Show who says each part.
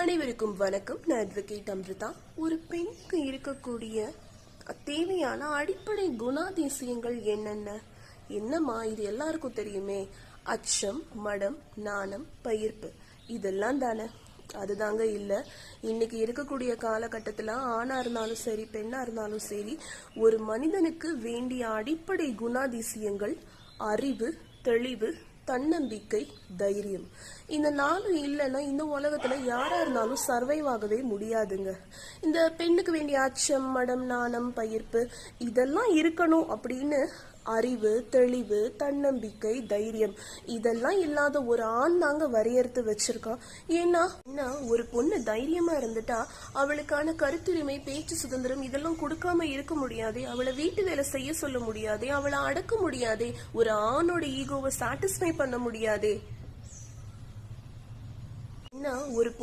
Speaker 1: அனைவருக்கும் வணக்கம். நான் அட்வொகேட் அம்ருதா. ஒரு பெண்ணுக்கு இருக்கக்கூடிய தேவையான அடிப்படை குணாதிசயங்கள் என்னம்மா இது எல்லாருக்கும் தெரியுமே. அச்சம், மடம், நாணம், பயிர்ப்பு, இதெல்லாம் தானே. அதுதாங்க இல்ல. இன்னைக்கு இருக்கக்கூடிய காலகட்டத்துல ஆணா இருந்தாலும் சரி, பெண்ணா இருந்தாலும் சரி, ஒரு மனிதனுக்கு வேண்டிய அடிப்படை குணாதிசயங்கள் அறிவு, தெளிவு, தன்னம்பிக்கை, தைரியம். இந்த 4 இல்லைன்னா இந்த உலகத்துல யாரா இருந்தாலும் சர்வைவ் ஆகவே முடியாதுங்க. இந்த பெண்ணுக்கு வேண்டிய அச்சம், மடம், நாணம், பயிர்ப்பு இதெல்லாம் இருக்கணும் அப்படின்னு அறிவு, தெளிவு, தன்னம்பிக்கை, தைரியம் இதெல்லாம் இல்லாத ஒரு ஆண் தாங்க வரையறுத்து வச்சிருக்கான். ஏன்னா ஒரு பொண்ணு தைரியமா இருந்துட்டா அவளுக்கான கருத்துரிமை, பேச்சு சுதந்திரம் இதெல்லாம் கொடுக்காம இருக்க முடியாதே. அவளை வீட்டு வேலை செய்ய சொல்ல முடியாதே, அவளை அடக்க முடியாதே, ஒரு ஆணோட ஈகோவை சாட்டிஸ்ஃபை பண்ண முடியாதே. ஒரு பொண்ணு